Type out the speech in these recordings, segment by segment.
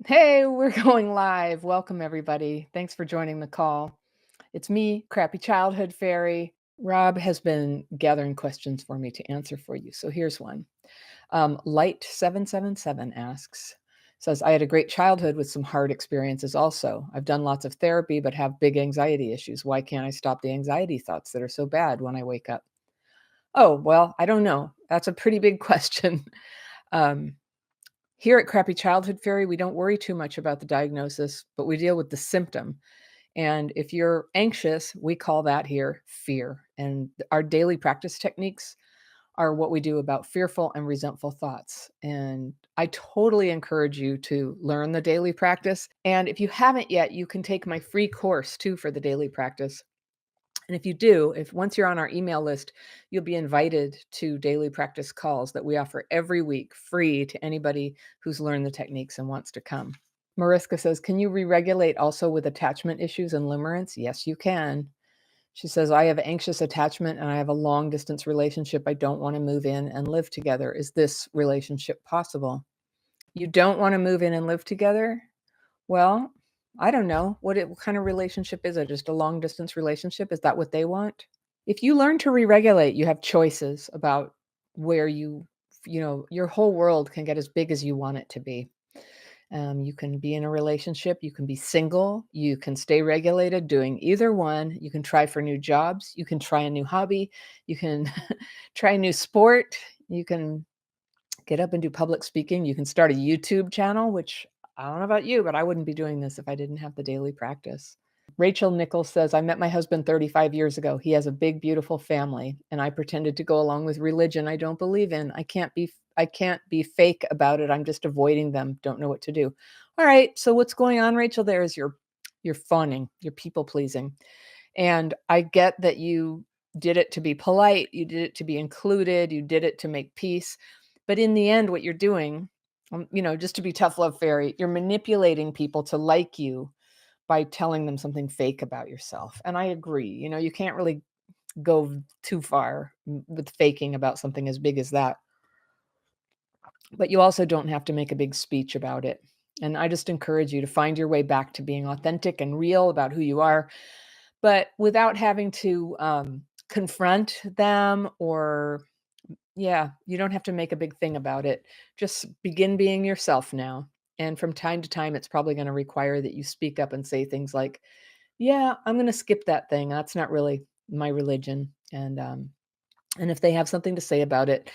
Hey, we're going live. Welcome, everybody. Thanks for joining the call. It's me, Crappy Childhood Fairy. Rob has been gathering questions for me to answer for you. So here's one. Light777 says, I had a great childhood with some hard experiences also. I've done lots of therapy, but have big anxiety issues. Why can't I stop the anxiety thoughts that are so bad when I wake up? Oh, well, I don't know. That's a pretty big question. Here at Crappy Childhood Fairy, we don't worry too much about the diagnosis, but we deal with the symptom. And if you're anxious, we call that here fear. And our daily practice techniques are what we do about fearful and resentful thoughts. And I totally encourage you to learn the daily practice. And if you haven't yet, you can take my free course too for the daily practice. And if you do, if once you're on our email list, you'll be invited to daily practice calls that we offer every week free to anybody who's learned the techniques and wants to come. Mariska says, can you re-regulate also with attachment issues and limerence? Yes, you can. She says, I have anxious attachment and I have a long distance relationship. I don't want to move in and live together. Is this relationship possible? You don't want to move in and live together? Well, I don't know. What kind of relationship is it? Just a long distance relationship? Is that what they want? If you learn to re-regulate, you have choices about where your whole world can get as big as you want it to be. You can be in a relationship, you can be single, you can stay regulated doing either one. You can try for new jobs, you can try a new hobby, you can try a new sport, you can get up and do public speaking, you can start a YouTube channel, which I don't know about you, but I wouldn't be doing this if I didn't have the daily practice. Rachel Nichols says, I met my husband 35 years ago. He has a big, beautiful family, and I pretended to go along with religion I don't believe in. I can't be fake about it. I'm just avoiding them. Don't know what to do. All right. So what's going on, Rachel, there is you're fawning, you're people pleasing. And I get that you did it to be polite, you did it to be included, you did it to make peace. But in the end, what you're doing, just to be tough love fairy, you're manipulating people to like you by telling them something fake about yourself. And I agree, you can't really go too far with faking about something as big as that. But you also don't have to make a big speech about it. And I just encourage you to find your way back to being authentic and real about who you are, but without having to confront them you don't have to make a big thing about it. Just begin being yourself now. And from time to time, it's probably going to require that you speak up and say things like, yeah, I'm going to skip that thing. That's not really my religion. And if they have something to say about it,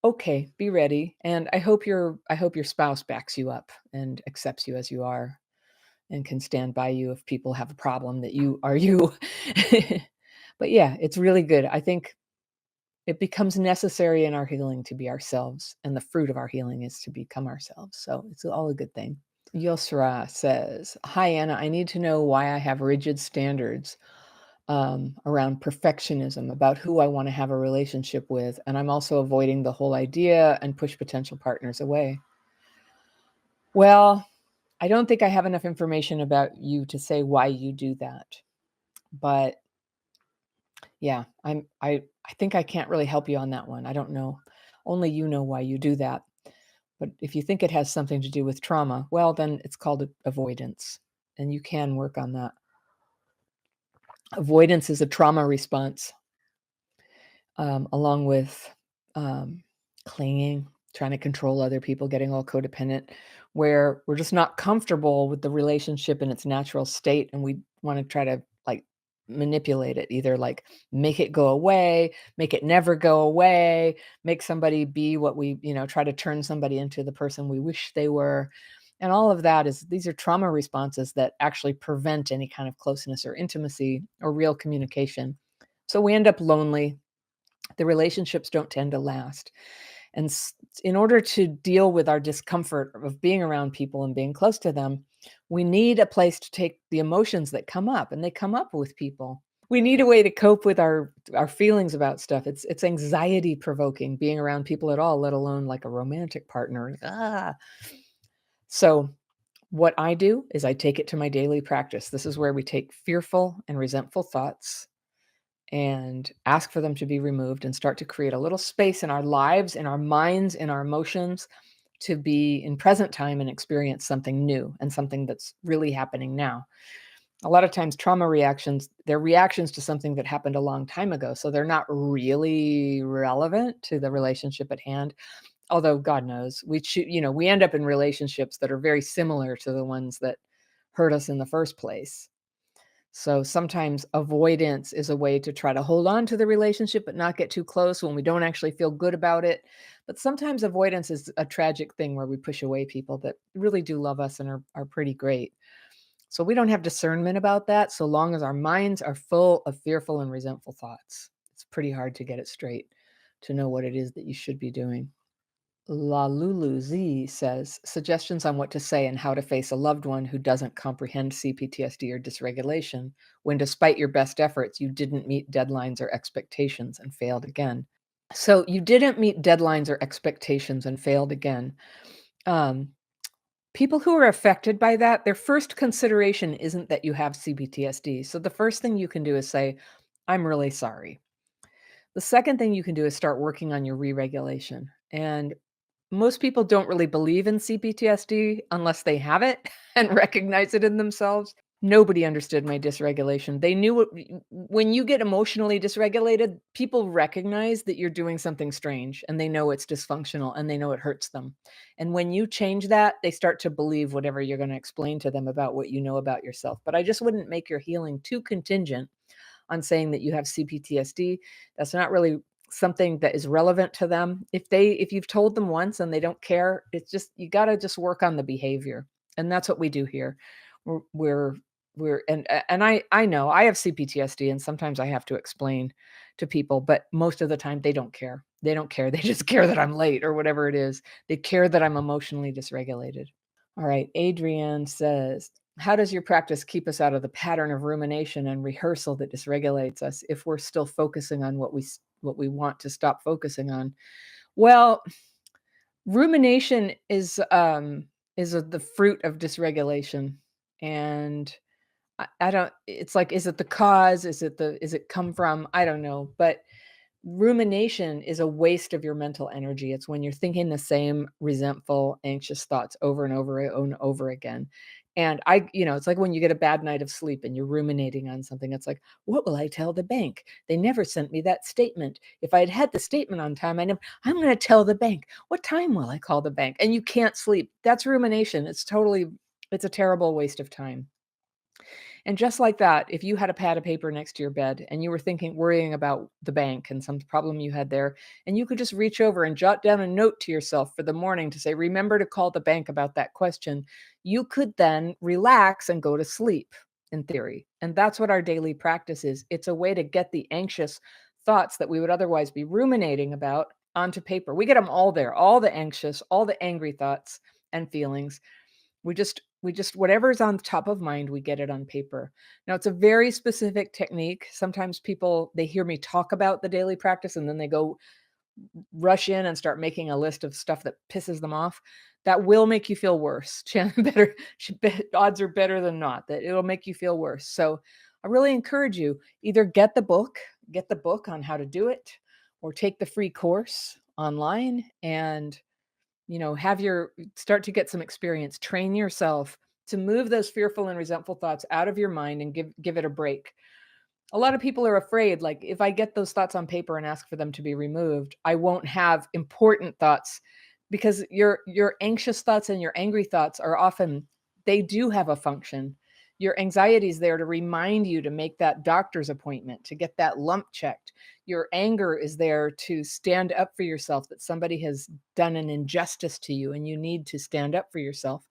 okay, be ready. And I hope your spouse backs you up and accepts you as you are and can stand by you if people have a problem that you are you. But yeah, it's really good. I think it becomes necessary in our healing to be ourselves, and the fruit of our healing is to become ourselves. So it's all a good thing. Yosra says, hi, Anna, I need to know why I have rigid standards around perfectionism about who I want to have a relationship with. And I'm also avoiding the whole idea and push potential partners away. Well, I don't think I have enough information about you to say why you do that. But yeah, I think I can't really help you on that one. I don't know. Only you know why you do that. But if you think it has something to do with trauma, well, then it's called avoidance. And you can work on that. Avoidance is a trauma response, along with clinging, trying to control other people, getting all codependent, where we're just not comfortable with the relationship in its natural state. And we want to try to manipulate it, either make it go away, make it never go away, make somebody be what we, try to turn somebody into the person we wish they were. And all of that these are trauma responses that actually prevent any kind of closeness or intimacy or real communication. So we end up lonely. The relationships don't tend to last. And in order to deal with our discomfort of being around people and being close to them, we need a place to take the emotions that come up, and they come up with people. We need a way to cope with our feelings about stuff. It's anxiety provoking being around people at all, let alone like a romantic partner. So What I do is I take it to my daily practice. This is where we take fearful and resentful thoughts and ask for them to be removed and start to create a little space in our lives, in our minds, in our emotions to be in present time and experience something new and something that's really happening now. A lot of times trauma reactions, they're reactions to something that happened a long time ago, so they're not really relevant to the relationship at hand. Although God knows, we end up in relationships that are very similar to the ones that hurt us in the first place. So sometimes avoidance is a way to try to hold on to the relationship but not get too close when we don't actually feel good about it. But sometimes avoidance is a tragic thing where we push away people that really do love us and are pretty great. So we don't have discernment about that so long as our minds are full of fearful and resentful thoughts. It's pretty hard to get it straight to know what it is that you should be doing. La Lulu Z says suggestions on what to say and how to face a loved one who doesn't comprehend CPTSD or dysregulation when, despite your best efforts, you didn't meet deadlines or expectations and failed again. So, you didn't meet deadlines or expectations and failed again. Um, People who are affected by that, their first consideration isn't that you have CPTSD. So, the first thing you can do is say, I'm really sorry. The second thing you can do is start working on your re regulation. And most people don't really believe in CPTSD unless they have it and recognize it in themselves. Nobody understood my dysregulation. They knew when you get emotionally dysregulated, people recognize that you're doing something strange and they know it's dysfunctional and they know it hurts them. And when you change that, they start to believe whatever you're going to explain to them about what you know about yourself. But I just wouldn't make your healing too contingent on saying that you have CPTSD. That's not really something that is relevant to them. If you've told them once and they don't care, it's just you got to just work on the behavior. And that's what we do here. We're we're, we're and I know I have CPTSD and sometimes I have to explain to people, but most of the time they don't care. They don't care. They just care that I'm late or whatever it is. They care that I'm emotionally dysregulated. All right. Adrienne says, how does your practice keep us out of the pattern of rumination and rehearsal that dysregulates us if we're still focusing on what we want to stop focusing on? Well, rumination is the fruit of dysregulation, and I don't. It's like, is it the cause? Is it come from? I don't know, but rumination is a waste of your mental energy. It's when you're thinking the same resentful, anxious thoughts over and over and over again. And it's like when you get a bad night of sleep and you're ruminating on something. It's like, what will I tell the bank? They never sent me that statement. If I had had the statement on time, I'm going to tell the bank. What time will I call the bank? And you can't sleep. That's rumination. It's a terrible waste of time. And just like that, if you had a pad of paper next to your bed and you were worrying about the bank and some problem you had there, and you could just reach over and jot down a note to yourself for the morning to say, remember to call the bank about that question, you could then relax and go to sleep in theory. And that's what our daily practice is. It's a way to get the anxious thoughts that we would otherwise be ruminating about onto paper. We get them all there, all the anxious, all the angry thoughts and feelings. We just whatever's on top of mind, we get it on paper. Now, it's a very specific technique. Sometimes people, they hear me talk about the daily practice and then they go rush in and start making a list of stuff that pisses them off. That will make you feel worse. Odds are better than not that it'll make you feel worse. So I really encourage you, either get the book on how to do it, or take the free course online and have your start to get some experience, train yourself to move those fearful and resentful thoughts out of your mind and give it a break. A lot of people are afraid, like, if I get those thoughts on paper and ask for them to be removed, I won't have important thoughts, because your anxious thoughts and your angry thoughts are often, they do have a function. Your anxiety is there to remind you to make that doctor's appointment, to get that lump checked. Your anger is there to stand up for yourself, that somebody has done an injustice to you and you need to stand up for yourself.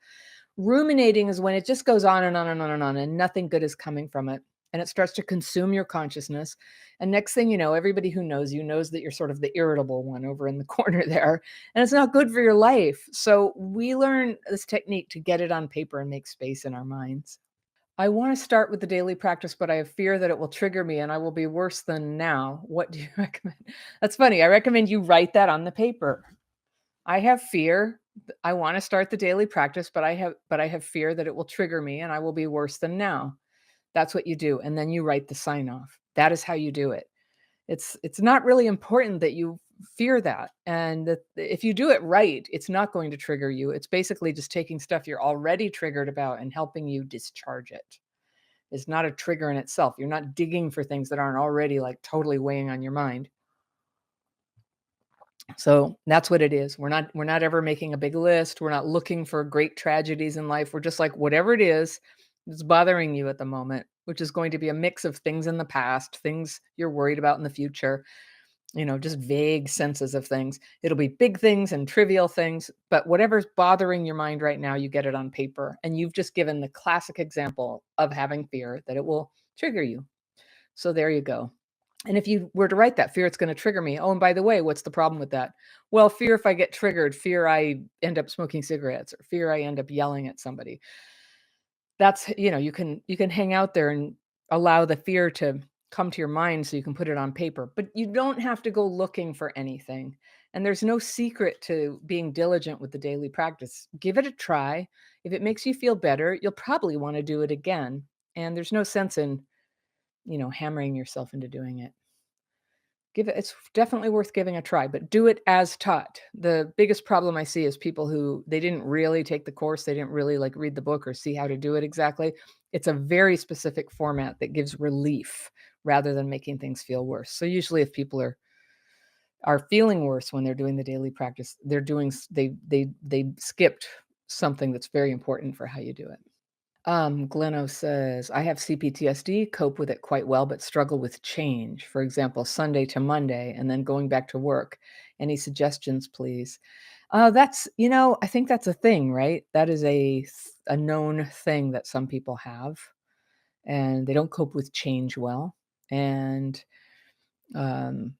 Ruminating is when it just goes on and on and on and on, and nothing good is coming from it. And it starts to consume your consciousness. And next thing you know, everybody who knows you knows that you're sort of the irritable one over in the corner there. And it's not good for your life. So we learn this technique to get it on paper and make space in our minds. I want to start with the daily practice, but I have fear that it will trigger me and I will be worse than now. What do you recommend? That's funny. I recommend you write that on the paper. I have fear I want to start the daily practice, but I have fear that it will trigger me and I will be worse than now. That's what you do, and then you write the sign off. That is how you do it. It's not really important that you fear that, and that if you do it right, it's not going to trigger you. It's basically just taking stuff you're already triggered about and helping you discharge it. It's not a trigger in itself. You're not digging for things that aren't already, like, totally weighing on your mind. So, that's what it is. We're not ever making a big list. We're not looking for great tragedies in life. We're just like, whatever it is that's bothering you at the moment, which is going to be a mix of things in the past, things you're worried about in the future, just vague senses of things. It'll be big things and trivial things, but whatever's bothering your mind right now, you get it on paper. And you've just given the classic example of having fear that it will trigger you. So there you go. And if you were to write that, fear it's going to trigger me. Oh, and by the way, what's the problem with that? Well, fear if I get triggered, fear I end up smoking cigarettes, or fear I end up yelling at somebody. That's, you can hang out there and allow the fear to come to your mind so you can put it on paper, but you don't have to go looking for anything. And there's no secret to being diligent with the daily practice. Give it a try. If it makes you feel better, you'll probably want to do it again. And there's no sense in, hammering yourself into doing it. It's definitely worth giving a try, but do it as taught. The biggest problem I see is people who they didn't really take the course, they didn't really like read the book or see how to do it exactly. It's a very specific format that gives relief rather than making things feel worse. So usually if people are feeling worse when they're doing the daily practice, they're doing they skipped something that's very important for how you do it. Gleno says, I have CPTSD, cope with it quite well, but struggle with change. For example, Sunday to Monday, and then going back to work. Any suggestions, please? I think that's a thing, right? That is a known thing that some people have, and they don't cope with change well. And um,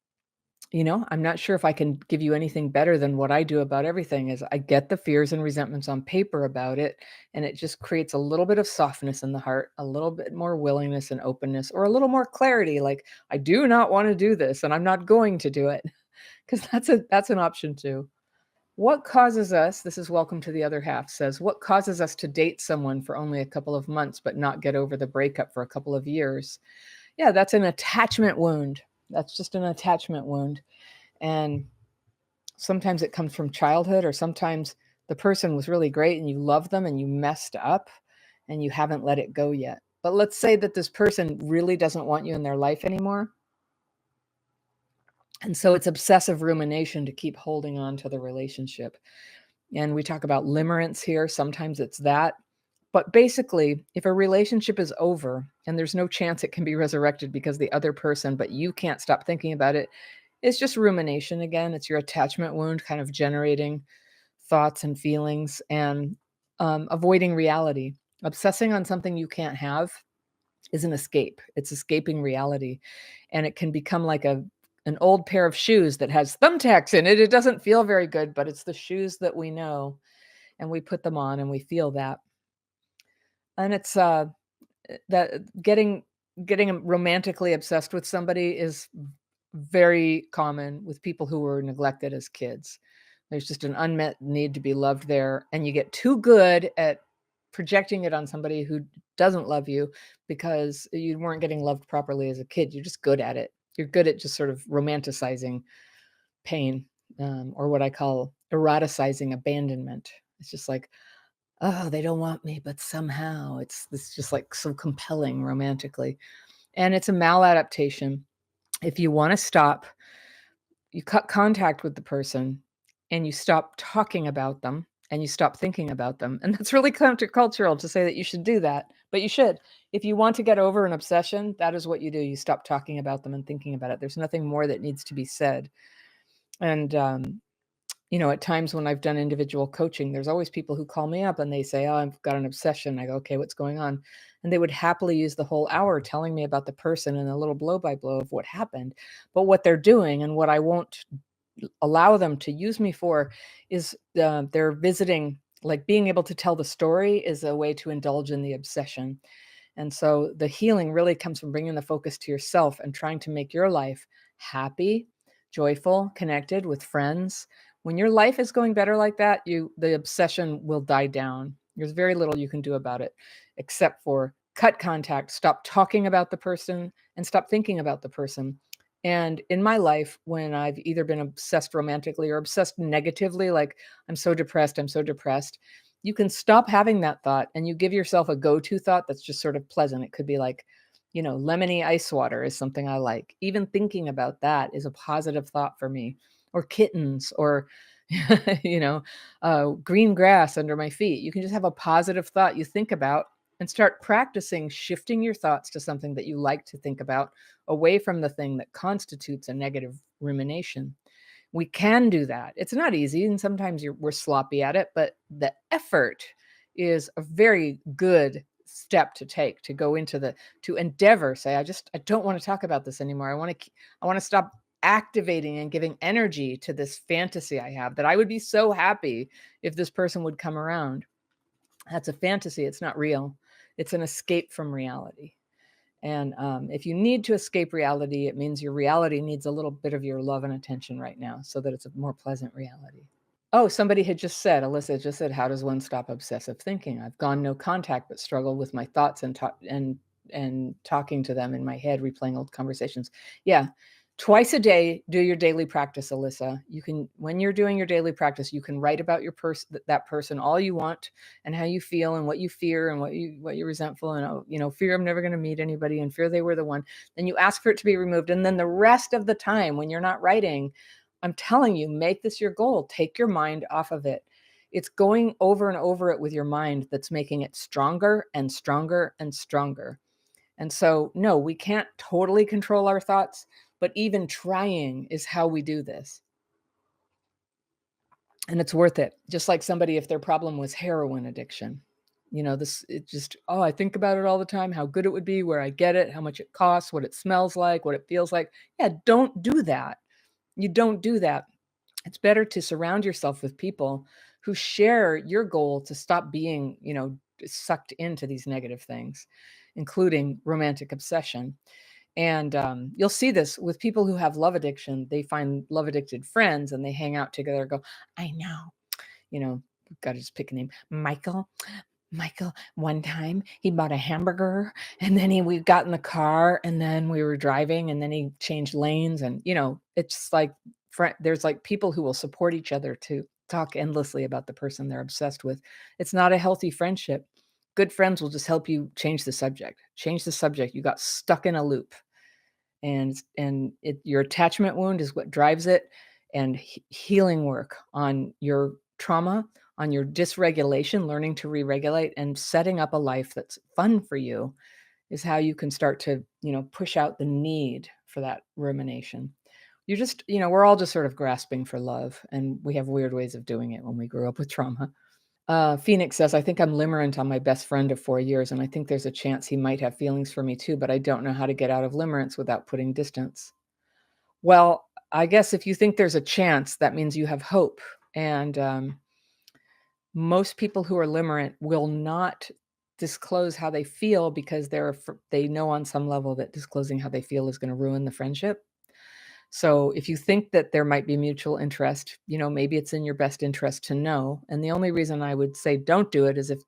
I'm not sure if I can give you anything better than what I do about everything is I get the fears and resentments on paper about it, and it just creates a little bit of softness in the heart, a little bit more willingness and openness, or a little more clarity, like, I do not want to do this and I'm not going to do it. Because that's an option too. What causes us, this is Welcome to the Other Half, says, what causes us to date someone for only a couple of months but not get over the breakup for a couple of years? Yeah, that's an attachment wound. That's just an attachment wound. And sometimes it comes from childhood, or sometimes the person was really great and you love them and you messed up and you haven't let it go yet. But let's say that this person really doesn't want you in their life anymore. And so it's obsessive rumination to keep holding on to the relationship. And we talk about limerence here. Sometimes it's that. But basically, if a relationship is over and there's no chance it can be resurrected because the other person, but you can't stop thinking about it, it's just rumination again. It's your attachment wound kind of generating thoughts and feelings and avoiding reality. Obsessing on something you can't have is an escape. It's escaping reality. And it can become like an old pair of shoes that has thumbtacks in it. It doesn't feel very good, but it's the shoes that we know. And we put them on and we feel that. And it's that getting romantically obsessed with somebody is very common with people who were neglected as kids. There's just an unmet need to be loved there, and you get too good at projecting it on somebody who doesn't love you because you weren't getting loved properly as a kid. You're just good at it. You're good at just sort of romanticizing pain, or what I call eroticizing abandonment. It's just like, oh, they don't want me, but somehow it's just like so compelling romantically. And it's a maladaptation. If you want to stop, you cut contact with the person and you stop talking about them and you stop thinking about them. And that's really countercultural to say that you should do that, but you should. If you want to get over an obsession, that is what you do. You stop talking about them and thinking about it. There's nothing more that needs to be said. And at times when I've done individual coaching, there's always people who call me up and they say, oh, I've got an obsession. I go, okay, what's going on? And they would happily use the whole hour telling me about the person and a little blow by blow of what happened. But what they're doing and what I won't allow them to use me for is they're visiting, like being able to tell the story is a way to indulge in the obsession. And so the healing really comes from bringing the focus to yourself and trying to make your life happy, joyful, connected with friends, When your life is going better like that, the obsession will die down. There's very little you can do about it except for cut contact, stop talking about the person, and stop thinking about the person. And in my life, when I've either been obsessed romantically or obsessed negatively, like I'm so depressed, you can stop having that thought and you give yourself a go-to thought that's just sort of pleasant. It could be like, lemony ice water is something I like. Even thinking about that is a positive thought for me. Or kittens, or you know, green grass under my feet. You can just have a positive thought you think about and start practicing shifting your thoughts to something that you like to think about, away from the thing that constitutes a negative rumination. We can do that. It's not easy, and sometimes we're sloppy at it, but the effort is a very good step to take, to go into to endeavor, say, I don't want to talk about this anymore. I want to stop activating and giving energy to this fantasy I have, that I would be so happy if this person would come around. That's a fantasy. It's not real. It's an escape from reality. And if you need to escape reality, it means your reality needs a little bit of your love and attention right now, so that it's a more pleasant reality. Oh, somebody had just said, Alyssa just said, how does one stop obsessive thinking? I've gone no contact, but struggle with my thoughts and talking to them in my head, replaying old conversations. Yeah. Twice a day, do your daily practice, Alyssa. You can, when you're doing your daily practice, you can write about that person all you want, and how you feel, and what you fear, and what you're resentful, and fear I'm never going to meet anybody, and fear they were the one. Then you ask for it to be removed, and then the rest of the time when you're not writing, I'm telling you, make this your goal. Take your mind off of it. It's going over and over it with your mind that's making it stronger and stronger and stronger. And so, no, we can't totally control our thoughts, but even trying is how we do this. And it's worth it. Just like somebody, if their problem was heroin addiction, I think about it all the time, how good it would be, where I get it, how much it costs, what it smells like, what it feels like. Yeah, don't do that. You don't do that. It's better to surround yourself with people who share your goal to stop being, sucked into these negative things, including romantic obsession. And you'll see this with people who have love addiction. They find love addicted friends and they hang out together and go, I know, got to just pick a name. Michael, one time he bought a hamburger, and then we got in the car, and then we were driving, and then he changed lanes. And, it's like, there's like people who will support each other to talk endlessly about the person they're obsessed with. It's not a healthy friendship. Good friends will just help you change the subject. You got stuck in a loop, and your attachment wound is what drives it. And healing work on your trauma, on your dysregulation, learning to re-regulate and setting up a life that's fun for you, is how you can start to, push out the need for that rumination. We're all just sort of grasping for love, and we have weird ways of doing it when we grew up with trauma. Phoenix says, I think I'm limerent on my best friend of 4 years, and I think there's a chance he might have feelings for me too, but I don't know how to get out of limerence without putting distance. Well, I guess if you think there's a chance, that means you have hope. And most people who are limerent will not disclose how they feel, because they know on some level that disclosing how they feel is going to ruin the friendship. So if you think that there might be mutual interest, maybe it's in your best interest to know. And the only reason I would say don't do it is if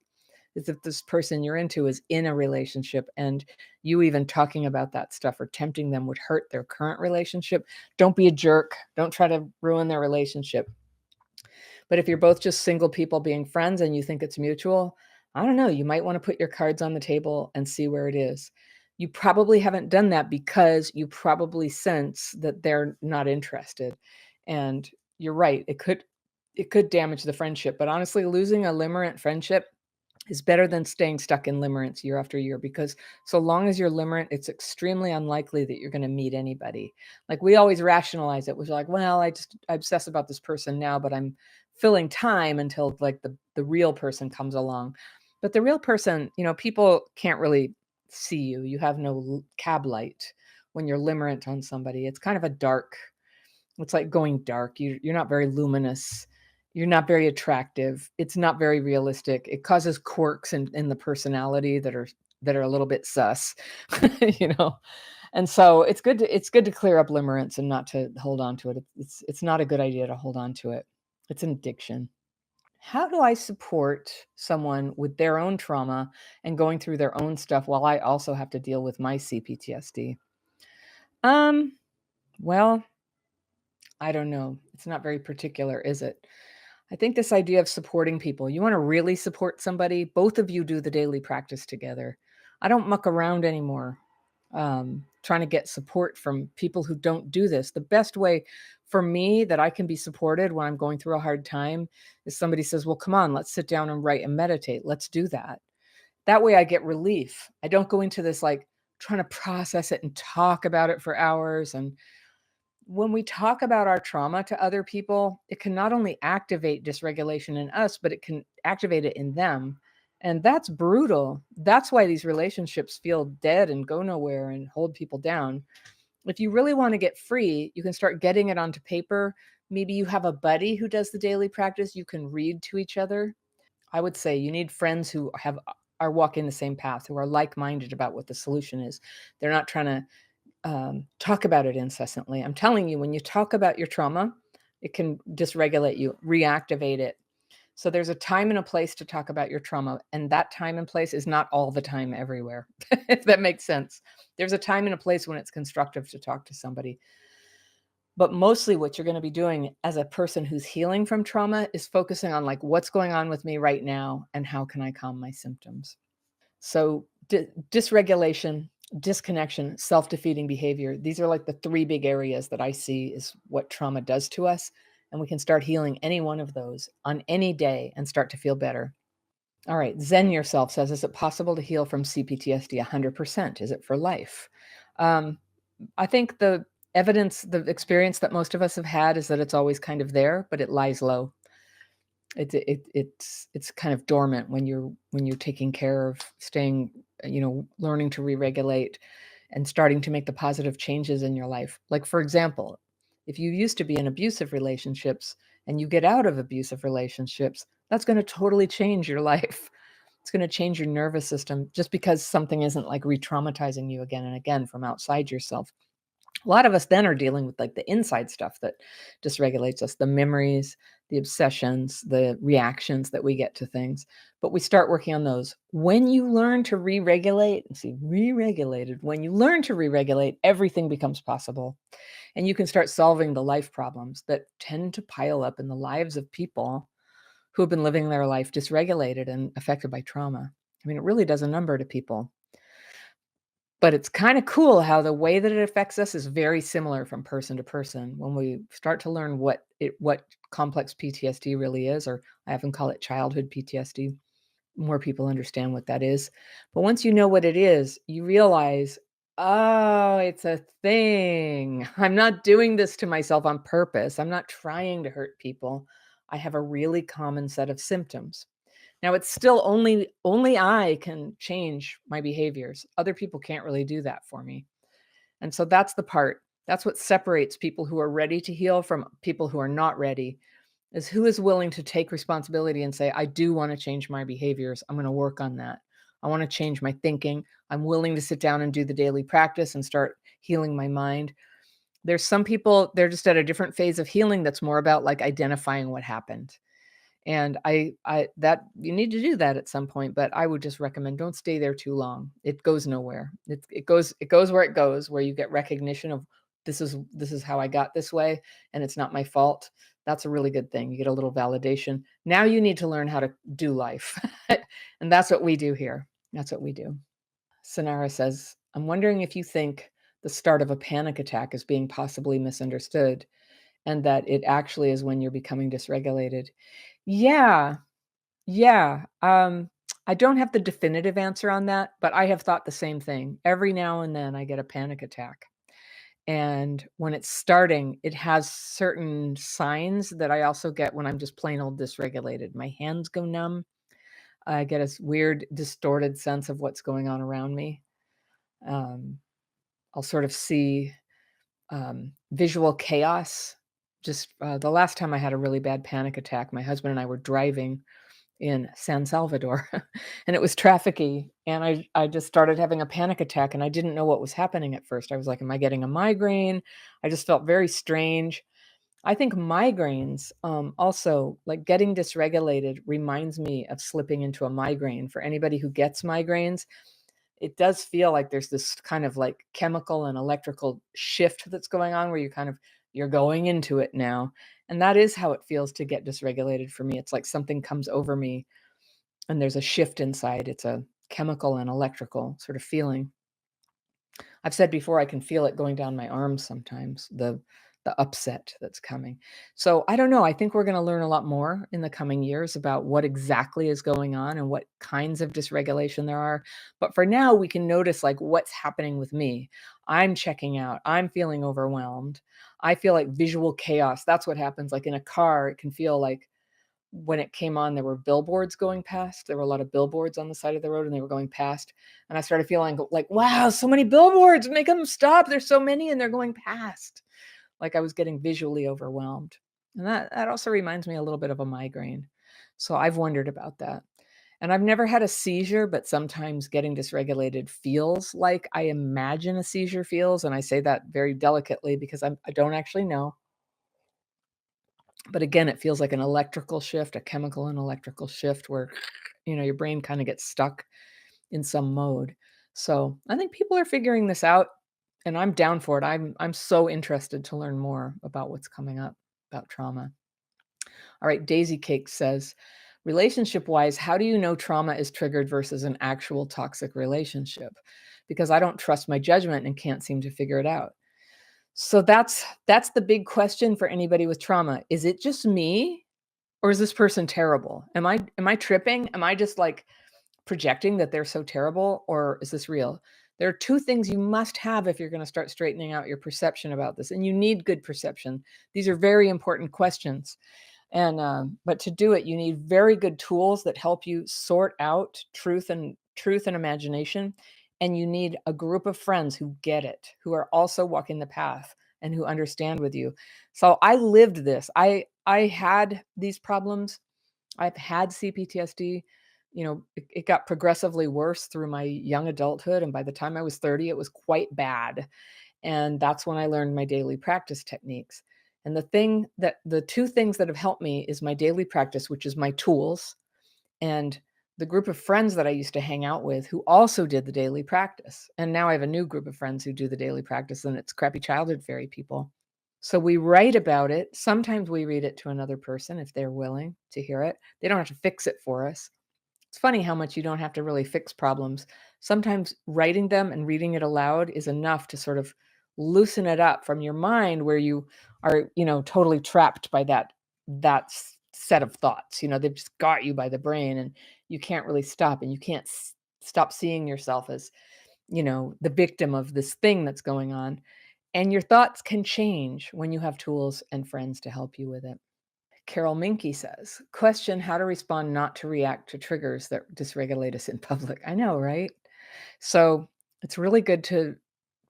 this person you're into is in a relationship, and you even talking about that stuff or tempting them would hurt their current relationship. Don't be a jerk. Don't try to ruin their relationship. But if you're both just single people being friends and you think it's mutual, I don't know, you might want to put your cards on the table and see where it is. You probably haven't done that because you probably sense that they're not interested. And you're right, it could damage the friendship. But honestly, losing a limerent friendship is better than staying stuck in limerence year after year, because so long as you're limerent, it's extremely unlikely that you're going to meet anybody. Like, we always rationalize it. We're like, well, I obsess about this person now, but I'm filling time until like the real person comes along. But the real person, people can't really see you. You have no cab light when you're limerent on somebody. It's kind of it's like going dark. You're not very luminous. You're not very attractive. It's not very realistic. It causes quirks in the personality that are a little bit sus, you know. And so it's good to clear up limerence and not to hold on to it. It's not a good idea to hold on to it. It's an addiction. How do I support someone with their own trauma and going through their own stuff while I also have to deal with my CPTSD? Um, well, I don't know. It's not very particular, is it? I think this idea of supporting people, you want to really support somebody, both of you do the daily practice together. I don't muck around anymore trying to get support from people who don't do this. The best way for me that I can be supported when I'm going through a hard time is somebody says, well, come on, let's sit down and write and meditate. Let's do that. That way I get relief. I don't go into this like trying to process it and talk about it for hours. And when we talk about our trauma to other people, it can not only activate dysregulation in us, but it can activate it in them. And that's brutal. That's why these relationships feel dead and go nowhere and hold people down. If you really want to get free, you can start getting it onto paper. Maybe you have a buddy who does the daily practice. You can read to each other. I would say you need friends who are walking the same path, who are like-minded about what the solution is. They're not trying to talk about it incessantly. I'm telling you, when you talk about your trauma, it can dysregulate you, reactivate it. So there's a time and a place to talk about your trauma, and that time and place is not all the time everywhere, if that makes sense. There's a time and a place when it's constructive to talk to somebody. But mostly what you're going to be doing as a person who's healing from trauma is focusing on like what's going on with me right now and how can I calm my symptoms. So dysregulation, disconnection, self-defeating behavior, these are like the three big areas that I see is what trauma does to us. And we can start healing any one of those on any day and start to feel better. All right. Zen Yourself says, is it possible to heal from CPTSD 100%? Is it for life? I think the evidence, the experience that most of us have had is that it's always kind of there, but it lies low. It's kind of dormant when you're taking care of staying, learning to re-regulate and starting to make the positive changes in your life. Like, for example, if you used to be in abusive relationships and you get out of abusive relationships, that's going to totally change your life. It's going to change your nervous system just because something isn't like re-traumatizing you again and again from outside yourself. A lot of us then are dealing with like the inside stuff that dysregulates us, the memories, the obsessions, the reactions that we get to things. But we start working on those. When you learn to re-regulate, when you learn to re-regulate, everything becomes possible. And you can start solving the life problems that tend to pile up in the lives of people who have been living their life dysregulated and affected by trauma. I mean, it really does a number to people. But it's kinda cool how the way that it affects us is very similar from person to person. When we start to learn what complex PTSD really is, or I often call it childhood PTSD, more people understand what that is. But once you know what it is, you realize, "Oh, it's a thing. I'm not doing this to myself on purpose. I'm not trying to hurt people. I have a really common set of symptoms." Now it's still only I can change my behaviors. Other people can't really do that for me. And so that's what separates people who are ready to heal from people who are not ready, is who is willing to take responsibility and say, I do want to change my behaviors. I'm going to work on that. I want to change my thinking. I'm willing to sit down and do the daily practice and start healing my mind. There's some people, they're just at a different phase of healing that's more about like identifying what happened. And I that you need to do that at some point, but I would just recommend don't stay there too long. It goes nowhere. It goes where it goes, where you get recognition of this is how I got this way and it's not my fault. That's a really good thing. You get a little validation. Now you need to learn how to do life. And that's what we do here. That's what we do. Sonara says, I'm wondering if you think the start of a panic attack is being possibly misunderstood and that it actually is when you're becoming dysregulated. Yeah, yeah. I don't have the definitive answer on that, but I have thought the same thing. Every now and then I get a panic attack. And when it's starting, it has certain signs that I also get when I'm just plain old dysregulated. My hands go numb. I get a weird, distorted sense of what's going on around me. Um, I'll sort of see visual chaos. Just the last time I had a really bad panic attack, my husband and I were driving in San Salvador and it was trafficy and I just started having a panic attack and I didn't know what was happening at first. I was like, am I getting a migraine? I just felt very strange. I think migraines, also, like, getting dysregulated reminds me of slipping into a migraine. For anybody who gets migraines, it does feel like there's this kind of, like, chemical and electrical shift that's going on where you're going into it now, and that is how it feels to get dysregulated for me. It's like something comes over me and there's a shift inside. It's a chemical and electrical sort of feeling. I've said before I can feel it going down my arms sometimes, the upset that's coming. So I don't know. I think we're going to learn a lot more in the coming years about what exactly is going on and what kinds of dysregulation there are. But for now, we can notice like what's happening with me. I'm checking out. I'm feeling overwhelmed. I feel like visual chaos. That's what happens. Like in a car, it can feel like when it came on, there were billboards going past. There were a lot of billboards on the side of the road and they were going past. And I started feeling like, wow, so many billboards, make them stop. There's so many and they're going past. Like I was getting visually overwhelmed. And that also reminds me a little bit of a migraine. So I've wondered about that. And I've never had a seizure, but sometimes getting dysregulated feels like I imagine a seizure feels. And I say that very delicately because I don't actually know. But again, it feels like an electrical shift, a chemical and electrical shift where, your brain kind of gets stuck in some mode. So I think people are figuring this out and I'm down for it. I'm so interested to learn more about what's coming up about trauma. All right, Daisy Cake says, relationship wise, how do you know trauma is triggered versus an actual toxic relationship? Because I don't trust my judgment and can't seem to figure it out. So that's the big question for anybody with trauma. Is it just me or is this person terrible? Am I tripping? Am I just like projecting that they're so terrible or is this real? There are two things you must have if you're going to start straightening out your perception about this, and you need good perception. These are very important questions. And but to do it, you need very good tools that help you sort out truth and imagination. And you need a group of friends who get it, who are also walking the path and who understand with you. So I lived this. I had these problems. I've had CPTSD. It got progressively worse through my young adulthood. And by the time I was 30, it was quite bad. And that's when I learned my daily practice techniques. And the two things that have helped me is my daily practice, which is my tools, and the group of friends that I used to hang out with who also did the daily practice. And now I have a new group of friends who do the daily practice, and it's crappy childhood fairy people. So we write about it. Sometimes we read it to another person if they're willing to hear it. They don't have to fix it for us. It's funny how much you don't have to really fix problems. Sometimes writing them and reading it aloud is enough to sort of loosen it up from your mind where you are, totally trapped by that set of thoughts. They've just got you by the brain and you can't really stop and you can't stop seeing yourself as, the victim of this thing that's going on. And your thoughts can change when you have tools and friends to help you with it. Carol Minky says, question how to respond not to react to triggers that dysregulate us in public. I know, right? So it's really good to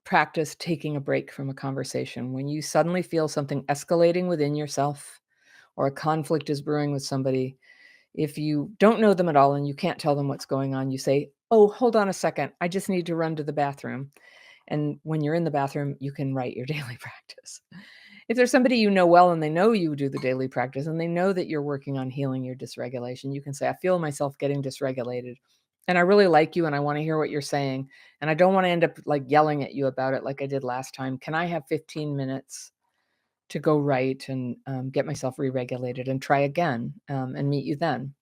practice taking a break from a conversation. When you suddenly feel something escalating within yourself or a conflict is brewing with somebody, if you don't know them at all and you can't tell them what's going on, you say, oh, hold on a second. I just need to run to the bathroom. And when you're in the bathroom, you can write your daily practice. If there's somebody you know well and they know you do the daily practice and they know that you're working on healing your dysregulation, you can say, I feel myself getting dysregulated and I really like you and I want to hear what you're saying. And I don't want to end up like yelling at you about it like I did last time. Can I have 15 minutes to go write and get myself re-regulated and try again and meet you then?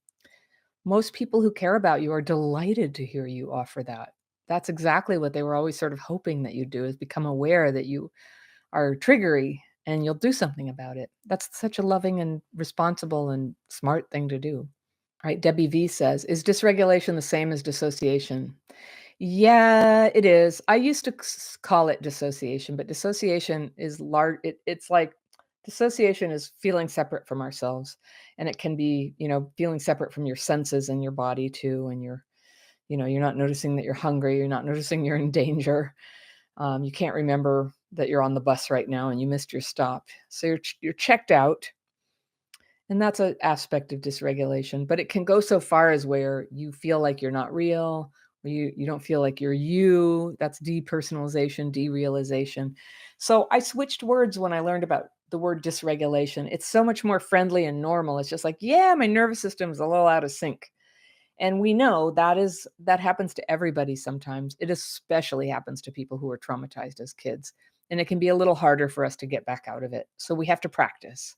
Most people who care about you are delighted to hear you offer that. That's exactly what they were always sort of hoping that you'd do, is become aware that you are triggery and you'll do something about it. That's such a loving and responsible and smart thing to do. Right? Debbie V says, is dysregulation the same as dissociation? Yeah, it is. I used to call it dissociation, but dissociation is large. It's like dissociation is feeling separate from ourselves. And it can be, feeling separate from your senses and your body too. And you're not noticing that you're hungry. You're not noticing you're in danger. You can't remember that you're on the bus right now and you missed your stop. So you're checked out. And that's an aspect of dysregulation, but it can go so far as where you feel like you're not real, or you don't feel like you're you. That's depersonalization, derealization. So I switched words when I learned about the word dysregulation. It's so much more friendly and normal. It's just like, yeah, my nervous system's a little out of sync. And we know that happens to everybody sometimes. It especially happens to people who are traumatized as kids. And it can be a little harder for us to get back out of it. So we have to practice.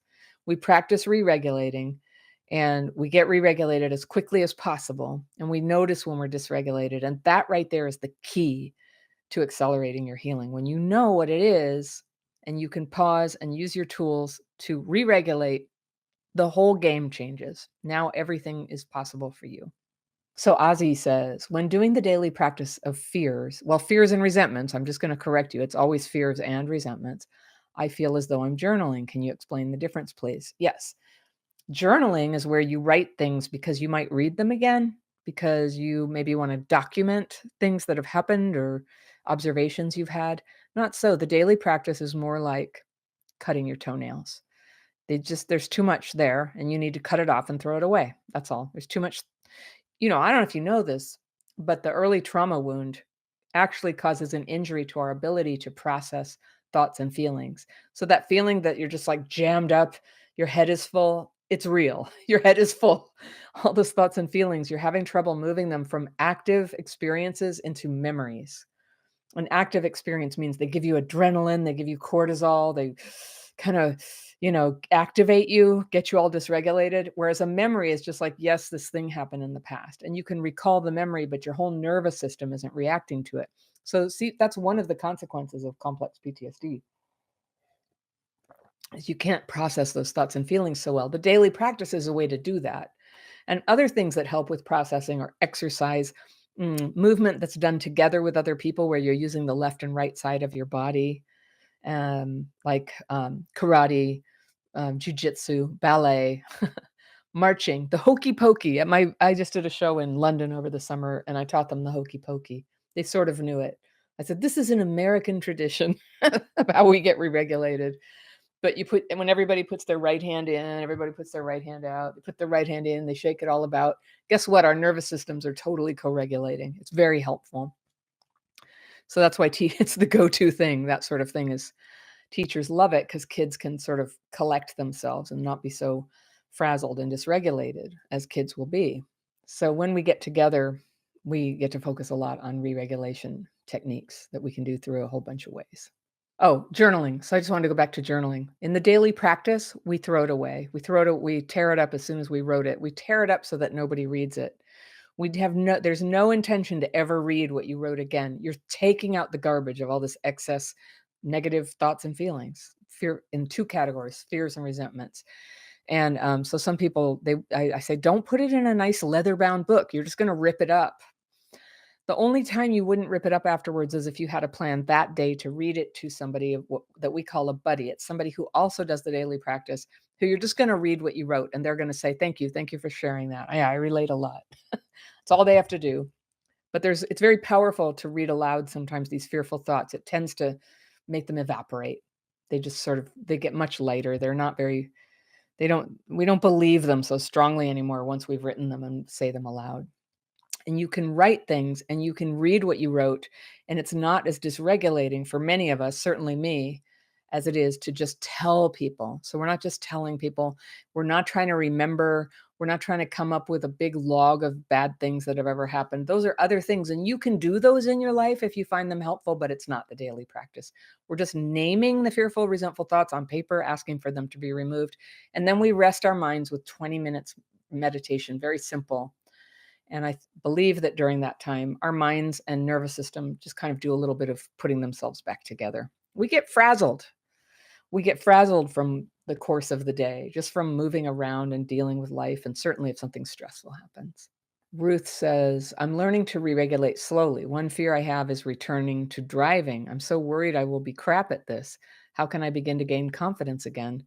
We practice re-regulating, and we get re-regulated as quickly as possible. And we notice when we're dysregulated. And that right there is the key to accelerating your healing. When you know what it is and you can pause and use your tools to re-regulate, the whole game changes. Now everything is possible for you. So Ozzy says, when doing the daily practice of fears, well, fears and resentments, I'm just going to correct you. It's always fears and resentments. I feel as though I'm journaling. Can you explain the difference, please? Yes. Journaling is where you write things because you might read them again, because you maybe want to document things that have happened or observations you've had. Not so. The daily practice is more like cutting your toenails. There's too much there and you need to cut it off and throw it away. That's all. There's too much. I don't know if you know this, but the early trauma wound actually causes an injury to our ability to process thoughts and feelings. So that feeling that you're just like jammed up, your head is full, it's real. Your head is full. All those thoughts and feelings, you're having trouble moving them from active experiences into memories. An active experience means they give you adrenaline, they give you cortisol, they kind of, activate you, get you all dysregulated. Whereas a memory is just like, yes, this thing happened in the past. And you can recall the memory, but your whole nervous system isn't reacting to it. So see, that's one of the consequences of complex PTSD. Is you can't process those thoughts and feelings so well. The daily practice is a way to do that. And other things that help with processing are exercise, movement that's done together with other people, where you're using the left and right side of your body, like karate, jujitsu, ballet, marching, the hokey pokey. I just did a show in London over the summer, and I taught them the hokey pokey. They sort of knew it. I said, this is an American tradition of how we get re-regulated. But when everybody puts their right hand in, everybody puts their right hand out, they put their right hand in, they shake it all about. Guess what? Our nervous systems are totally co-regulating. It's very helpful. So that's why it's the go-to thing. That sort of thing is, teachers love it because kids can sort of collect themselves and not be so frazzled and dysregulated as kids will be. So when we get together, we get to focus a lot on re-regulation techniques that we can do through a whole bunch of ways. Oh, journaling. So I just wanted to go back to journaling. In the daily practice, we throw it away. We tear it up as soon as we wrote it. We tear it up so that nobody reads it. There's no intention to ever read what you wrote again. You're taking out the garbage of all this excess negative thoughts and feelings. Fear in two categories: fears and resentments. And so some people, I say, don't put it in a nice leather-bound book. You're just going to rip it up. The only time you wouldn't rip it up afterwards is if you had a plan that day to read it to somebody that we call a buddy. It's somebody who also does the daily practice, who you're just going to read what you wrote, and they're going to say, thank you for sharing that. I relate a lot. It's all they have to do. But it's very powerful to read aloud sometimes these fearful thoughts. It tends to make them evaporate. They get much lighter. We don't believe them so strongly anymore once we've written them and say them aloud. And you can write things and you can read what you wrote, and it's not as dysregulating for many of us, certainly me, as it is to just tell people. So we're not just telling people. We're not trying to remember. We're not trying to come up with a big log of bad things that have ever happened. Those are other things, and you can do those in your life if you find them helpful, but it's not the daily practice. We're just naming the fearful, resentful thoughts on paper, asking for them to be removed. And then we rest our minds with 20 minutes meditation, very simple. And I believe that during that time, our minds and nervous system just kind of do a little bit of putting themselves back together. We get frazzled. We get frazzled from the course of the day, just from moving around and dealing with life, and certainly if something stressful happens. Ruth says, I'm learning to re-regulate slowly. One fear I have is returning to driving. I'm so worried I will be crap at this. How can I begin to gain confidence again?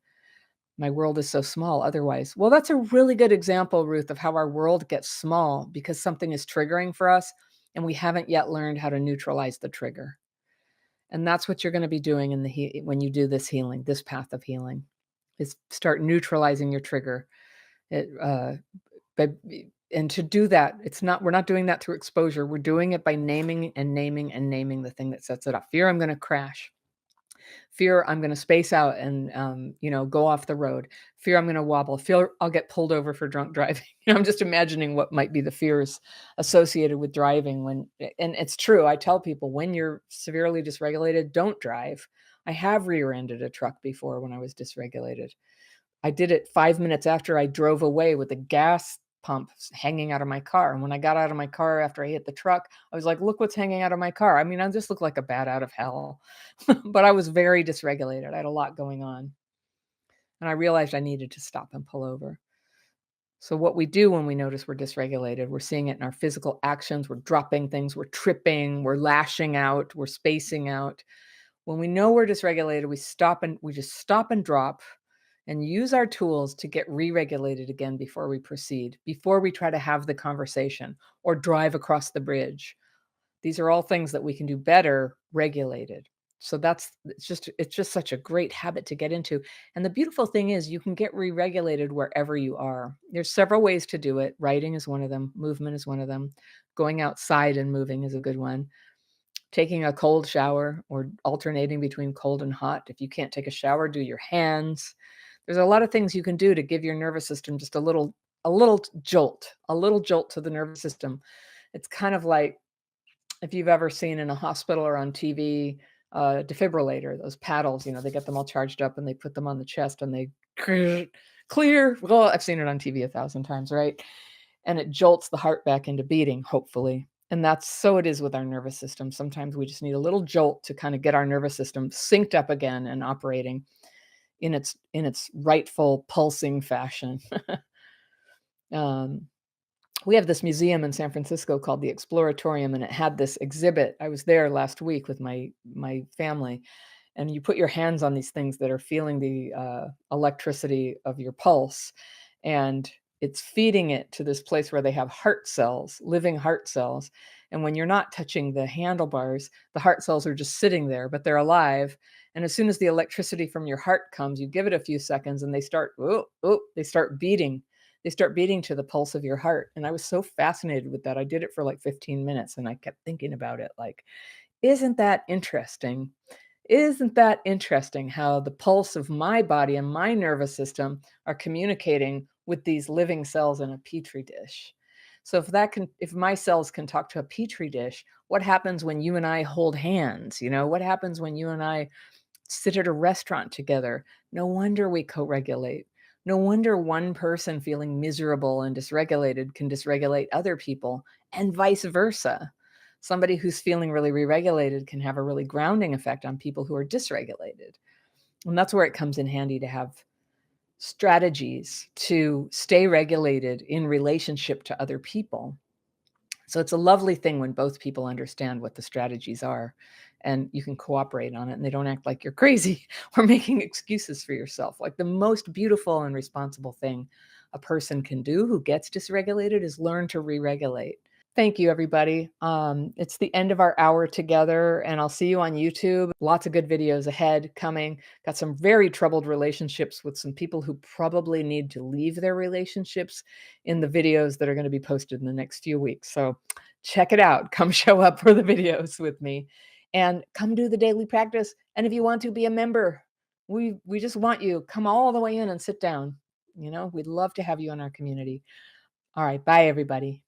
My world is so small otherwise. Well, that's a really good example, Ruth, of how our world gets small because something is triggering for us and we haven't yet learned how to neutralize the trigger. And that's what you're going to be doing when you do this healing, this path of healing, is start neutralizing your trigger. And to do that, we're not doing that through exposure. We're doing it by naming and naming and naming the thing that sets it up. Fear, I'm going to crash. Fear, I'm gonna space out and, go off the road. Fear, I'm gonna wobble. Fear, I'll get pulled over for drunk driving. I'm just imagining what might be the fears associated with driving and it's true, I tell people, when you're severely dysregulated, don't drive. I have rear-ended a truck before when I was dysregulated. I did it 5 minutes after I drove away with the gas pump hanging out of my car, and when I got out of my car after I hit the truck, I was like, "Look what's hanging out of my car." I mean, I just looked like a bat out of hell, but I was very dysregulated. I had a lot going on, and I realized I needed to stop and pull over. So what we do when we notice we're dysregulated, we're seeing it in our physical actions, we're dropping things, we're tripping, we're lashing out, we're spacing out. When we know we're dysregulated, we just stop and drop and use our tools to get re-regulated again before we proceed, before we try to have the conversation or drive across the bridge. These are all things that we can do better regulated. So it's just such a great habit to get into. And the beautiful thing is you can get re-regulated wherever you are. There's several ways to do it. Writing is one of them, movement is one of them. Going outside and moving is a good one. Taking a cold shower or alternating between cold and hot. If you can't take a shower, do your hands. There's a lot of things you can do to give your nervous system just a little jolt to the nervous system. It's kind of like if you've ever seen in a hospital or on TV, defibrillator, those paddles, they get them all charged up and they put them on the chest and they clear. Well, I've seen it on TV 1,000 times, right? And it jolts the heart back into beating, hopefully. And that's so it is with our nervous system. Sometimes we just need a little jolt to kind of get our nervous system synced up again and operating in its rightful pulsing fashion. um, we have this museum in San Francisco called the Exploratorium, and it had this exhibit. I was there last week with my family, and you put your hands on these things that are feeling the electricity of your pulse, and it's feeding it to this place where they have heart cells, living heart cells. And when you're not touching the handlebars, the heart cells are just sitting there, but they're alive. And as soon as the electricity from your heart comes, you give it a few seconds and they start, oh, oh, they start beating. They start beating to the pulse of your heart. And I was so fascinated with that. I did it for like 15 minutes and I kept thinking about it like, isn't that interesting? Isn't that interesting how the pulse of my body and my nervous system are communicating with these living cells in a petri dish? So if my cells can talk to a petri dish, what happens when you and I hold hands? What happens when you and I sit at a restaurant together? No wonder we co-regulate. No wonder one person feeling miserable and dysregulated can dysregulate other people, and vice versa. Somebody who's feeling really re-regulated can have a really grounding effect on people who are dysregulated. And that's where it comes in handy to have strategies to stay regulated in relationship to other people. So it's a lovely thing when both people understand what the strategies are and you can cooperate on it and they don't act like you're crazy or making excuses for yourself. Like the most beautiful and responsible thing a person can do who gets dysregulated is learn to re-regulate. Thank you, everybody. It's the end of our hour together, and I'll see you on YouTube. Lots of good videos ahead coming. Got some very troubled relationships with some people who probably need to leave their relationships in the videos that are going to be posted in the next few weeks. So check it out. Come show up for the videos with me and come do the daily practice. And if you want to be a member, we just want you. Come all the way in and sit down. We'd love to have you in our community. All right. Bye, everybody.